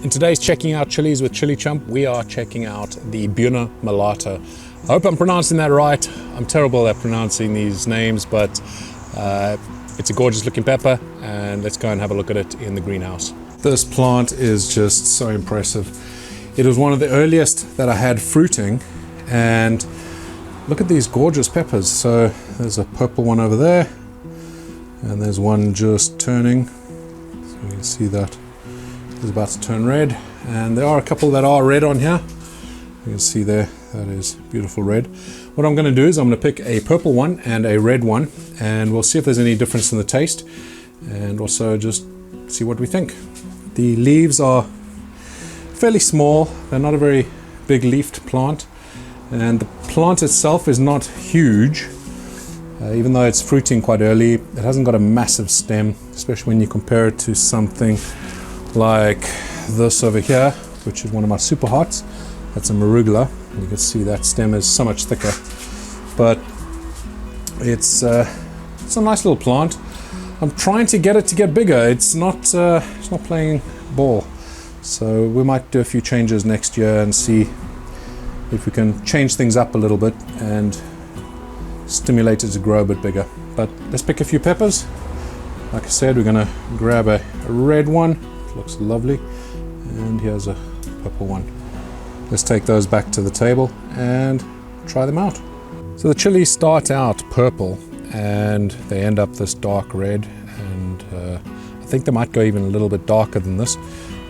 In today's Checking Out Chilies with ChilliChump, we are checking out the Buena Mulata. I hope I'm pronouncing that right. I'm terrible at pronouncing these names, but it's a gorgeous looking pepper, and let's go and have a look at it in the greenhouse. This plant is just so impressive. It was one of the earliest that I had fruiting, and look at these gorgeous peppers. So there's a purple one over there, and there's one just turning. So you can see that is about to turn red, and there are a couple that are red on here. You can see there, that is beautiful red. What I'm going to do is I'm going to pick a purple one and a red one, and we'll see if there's any difference in the taste, and also just see what we think. The leaves are fairly small, they're not a very big leafed plant, and the plant itself is not huge. Even though it's fruiting quite early, it hasn't got a massive stem, especially when you compare it to something like this over here, which is one of my super hots. That's a marugula. You can see that stem is so much thicker, but it's a nice little plant. I'm trying to get it to get bigger. It's not playing ball, so we might do a few changes next year and see if we can change things up a little bit and stimulate it to grow a bit bigger. But let's pick a few peppers. Like I said, we're gonna grab a red one. Looks lovely, and here's a purple one. Let's take those back to the table and try them out. So the chilies start out purple and they end up this dark red, and I think they might go even a little bit darker than this,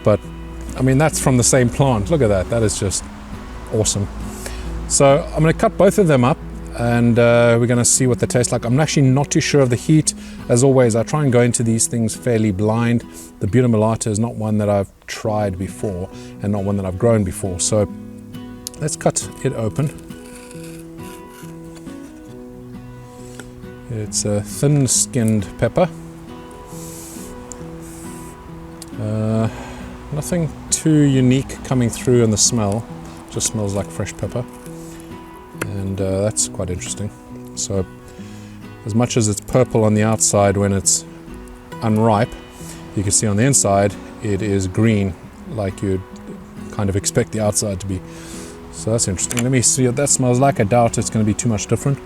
but I mean, that's from the same plant. Look at that, that is just awesome. So I'm going to cut both of them up, and we're going to see what they taste like. I'm actually not too sure of the heat. As always, I try and go into these things fairly blind. The Buena Mulata is not one that I've tried before and not one that I've grown before. So let's cut it open. It's a thin-skinned pepper. Nothing too unique coming through in the smell. Just smells like fresh pepper. And that's quite interesting. So as much as it's purple on the outside when it's unripe, you can see on the inside it is green, like you'd kind of expect the outside to be. So that's interesting. Let me see what that smells like. I doubt it's going to be too much different.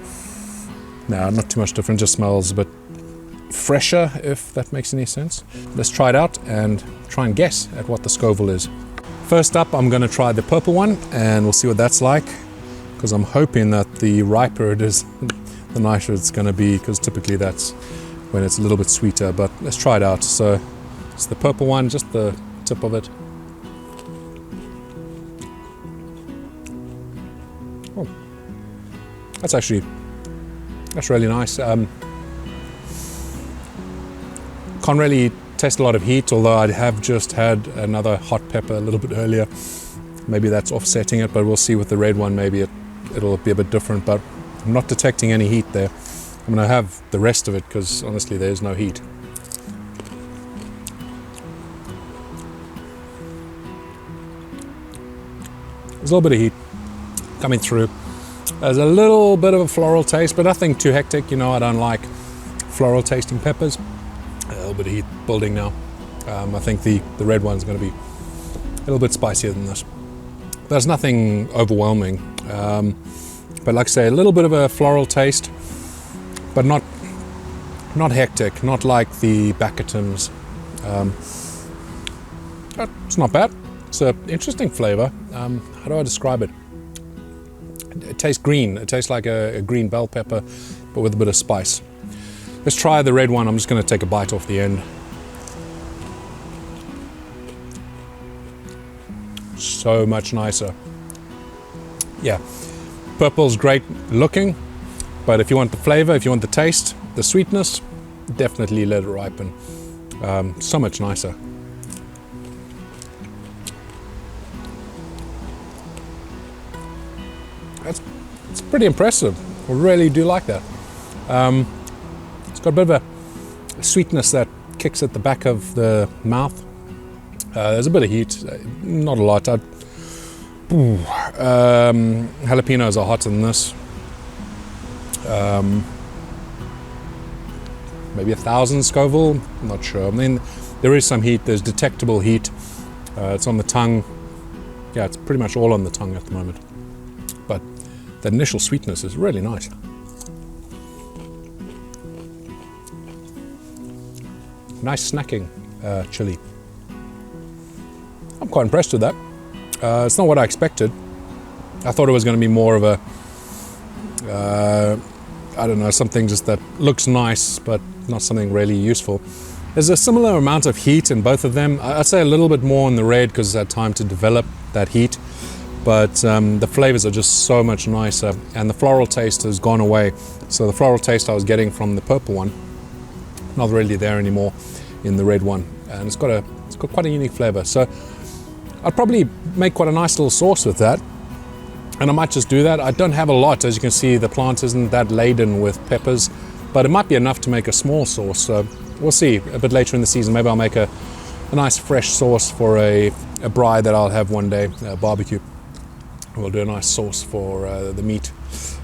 No, not too much different, just smells a bit fresher, if that makes any sense. Let's try it out and try and guess at what the Scoville is. First up, I'm going to try the purple one, and we'll see what that's like, because I'm hoping that the riper it is, the nicer it's going to be, because typically that's when it's a little bit sweeter. But let's try it out. So it's the purple one, just the tip of it. Oh, that's really nice. Can't really taste a lot of heat, although I have just had another hot pepper a little bit earlier. Maybe that's offsetting it, but we'll see with the red one. Maybe it'll be a bit different, but I'm not detecting any heat there. I'm going to have the rest of it because honestly there's no heat. There's a little bit of heat coming through. There's a little bit of a floral taste, but nothing too hectic. You know, I don't like floral tasting peppers. A little bit of heat building now. I think the red one's going to be a little bit spicier than this. There's nothing overwhelming, but like I say, a little bit of a floral taste, but not hectic, not like the Bacatums. It's not bad. It's an interesting flavor. How do I describe it? It tastes green. It tastes like a green bell pepper, but with a bit of spice. Let's try the red one. I'm just going to take a bite off the end. So much nicer. Yeah, purple's great looking, but if you want the flavor, if you want the taste, the sweetness, definitely let it ripen. So much nicer. It's pretty impressive. I really do like that. It's got a bit of a sweetness that kicks at the back of the mouth. There's a bit of heat, not a lot. Jalapenos are hotter than this. Maybe 1,000 Scoville, I'm not sure. I mean, there is some heat, there's detectable heat. It's on the tongue. Yeah, it's pretty much all on the tongue at the moment. But the initial sweetness is really nice. Nice snacking chili. I'm quite impressed with that. It's not what I expected. I thought it was going to be more of a, I don't know, something just that looks nice, but not something really useful. There's a similar amount of heat in both of them. I'd say a little bit more in the red because it's had time to develop that heat. But the flavors are just so much nicer, and the floral taste has gone away. So the floral taste I was getting from the purple one, not really there anymore in the red one, and it's got quite a unique flavor. So I'd probably make quite a nice little sauce with that, and I might just do that. I don't have a lot, as you can see. The plant isn't that laden with peppers, but it might be enough to make a small sauce. So we'll see a bit later in the season. Maybe I'll make a nice fresh sauce for a braai that I'll have one day, a barbecue. We'll do a nice sauce for the meat,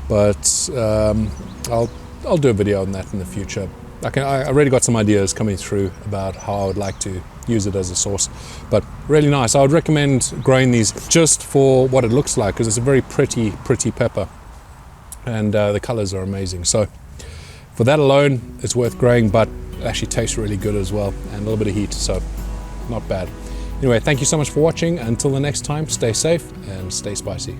but I'll do a video on that in the future. I already got some ideas coming through about how I would like to use it as a sauce, but really nice. I would recommend growing these just for what it looks like, because it's a very pretty pepper, and the colors are amazing. So for that alone, it's worth growing, but it actually tastes really good as well, and a little bit of heat, so not bad. Anyway, thank you so much for watching. Until the next time, stay safe and stay spicy.